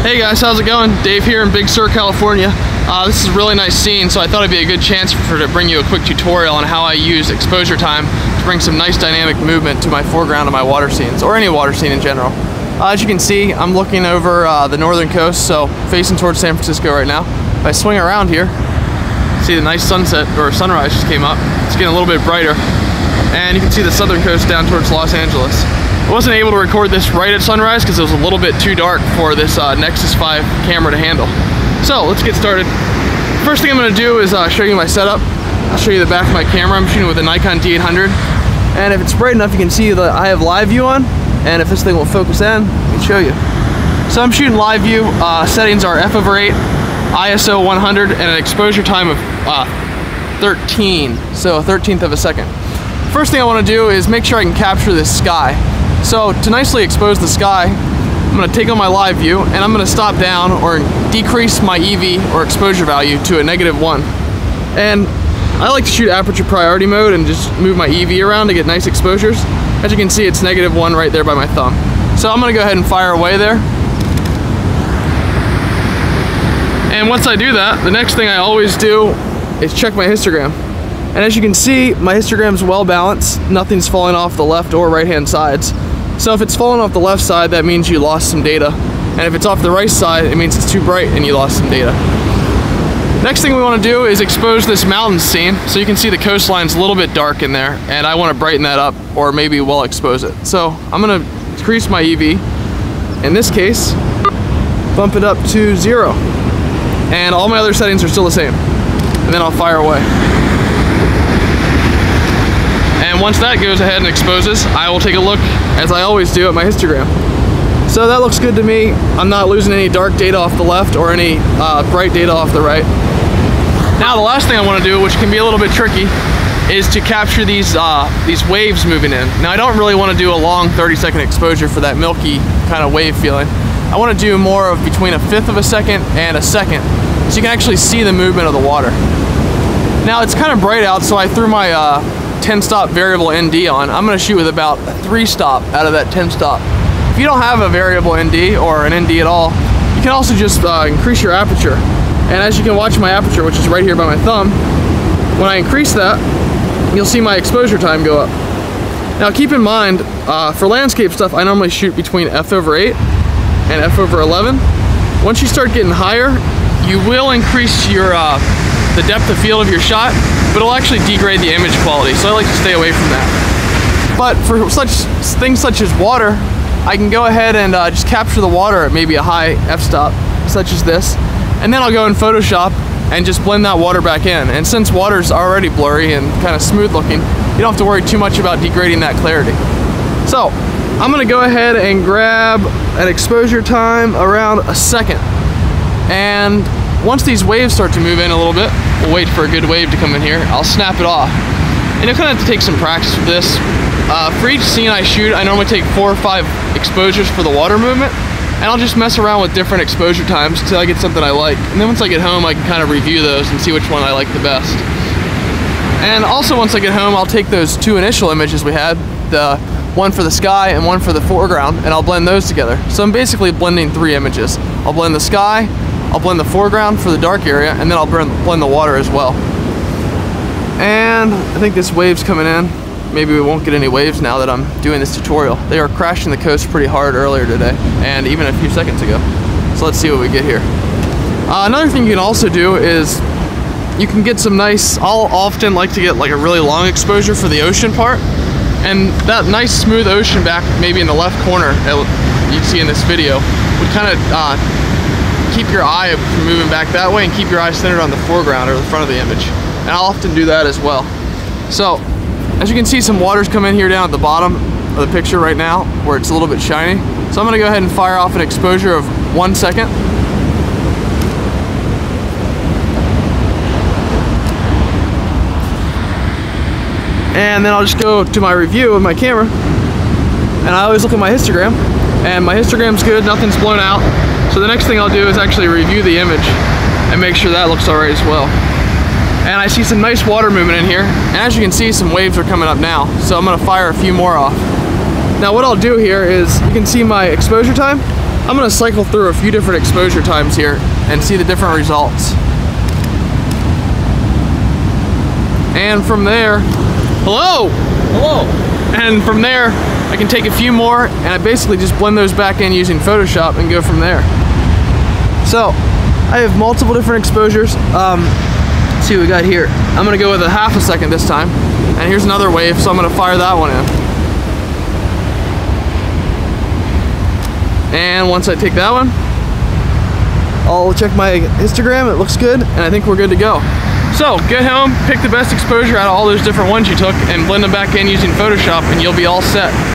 Hey guys, how's it going? Dave here in Big Sur, California. This is a really nice scene, so I thought it'd be a good chance to bring you a quick tutorial on how I use exposure time to bring some nice dynamic movement to my foreground of my water scenes, or any water scene in general. As you can see, I'm looking over the northern coast, so facing towards San Francisco right now. If I swing around here, see the nice sunset, or sunrise just came up. It's getting a little bit brighter. And you can see the southern coast down towards Los Angeles. I wasn't able to record this right at sunrise because it was a little bit too dark for this Nexus 5 camera to handle. So let's get started. First thing I'm going to do is show you my setup. I'll show you the back of my camera. I'm shooting with a Nikon D800. And if it's bright enough, you can see that I have live view on. And if this thing will focus in, I can show you. So I'm shooting live view. Settings are f/8, ISO 100, and an exposure time of 13, so a 1/13 of a second. First thing I want to do is make sure I can capture this sky. So to nicely expose the sky, I'm going to take on my live view and I'm going to stop down or decrease my EV or exposure value to a -1. And I like to shoot aperture priority mode and just move my EV around to get nice exposures. As you can see, it's -1 right there by my thumb. So I'm going to go ahead and fire away there. And once I do that, the next thing I always do is check my histogram. And as you can see, my histogram's well balanced. Nothing's falling off the left or right hand sides. So if it's falling off the left side, that means you lost some data. And if it's off the right side, it means it's too bright and you lost some data. Next thing we want to do is expose this mountain scene. So you can see the coastline's a little bit dark in there, and I want to brighten that up or maybe well expose it. So I'm going to decrease my EV. In this case, bump it up to 0. And all my other settings are still the same. And then I'll fire away. And once that goes ahead and exposes, I will take a look, as I always do, at my histogram. So that looks good to me. I'm not losing any dark data off the left or any bright data off the right. Now the last thing I want to do, which can be a little bit tricky, is to capture these waves moving in. Now I don't really want to do a long 30-second exposure for that milky kind of wave feeling. I want to do more of between a 1/5 of a second and a second, so you can actually see the movement of the water. Now it's kind of bright out, so I threw my 10-stop variable ND on. I'm going to shoot with about a 3-stop out of that 10-stop. If you don't have a variable ND or an ND at all, you can also just increase your aperture. And as you can watch my aperture, which is right here by my thumb, when I increase that, you'll see my exposure time go up. Now keep in mind, for landscape stuff, I normally shoot between f/8 and f/11. Once you start getting higher, you will increase your the depth of field of your shot, but it'll actually degrade the image quality, so I like to stay away from that. But for things such as water, I can go ahead and just capture the water at maybe a high f-stop, such as this, and then I'll go in Photoshop and just blend that water back in. And since water's already blurry and kind of smooth looking, you don't have to worry too much about degrading that clarity. So I'm going to go ahead and grab an exposure time around a second. And once these waves start to move in a little bit, we'll wait for a good wave to come in here, I'll snap it off. And you'll kind of have to take some practice with this. For each scene I shoot, I normally take 4 or 5 exposures for the water movement, and I'll just mess around with different exposure times until I get something I like. And then once I get home, I can kind of review those and see which one I like the best. And also once I get home, I'll take those 2 initial images we had, the one for the sky and one for the foreground, and I'll blend those together. So I'm basically blending 3 images. I'll blend the sky, I'll blend the foreground for the dark area, and then I'll blend the water as well. And I think this wave's coming in. Maybe we won't get any waves now that I'm doing this tutorial. They were crashing the coast pretty hard earlier today, and even a few seconds ago. So let's see what we get here. Another thing you can also do is you can get some nice, I'll often like to get like a really long exposure for the ocean part, and that nice smooth ocean back maybe in the left corner you see in this video would kind of keep your eye from moving back that way and keep your eye centered on the foreground or the front of the image. And I'll often do that as well. So as you can see, some water's come in here down at the bottom of the picture right now where it's a little bit shiny. So I'm going to go ahead and fire off an exposure of 1 second. And then I'll just go to my review of my camera, and I always look at my histogram, and my histogram's good, nothing's blown out. So the next thing I'll do is actually review the image and make sure that looks alright as well. And I see some nice water movement in here, and as you can see, some waves are coming up now, so I'm going to fire a few more off. Now what I'll do here is, you can see my exposure time, I'm gonna cycle through a few different exposure times here and see the different results. And from there, hello! Hello! And from there, I can take a few more and I basically just blend those back in using Photoshop and go from there. So, I have multiple different exposures. Let's see what we got here. I'm gonna go with a half a second this time. And here's another wave, so I'm gonna fire that one in. And once I take that one, I'll check my histogram, it looks good, and I think we're good to go. So, get home, pick the best exposure out of all those different ones you took, and blend them back in using Photoshop, and you'll be all set.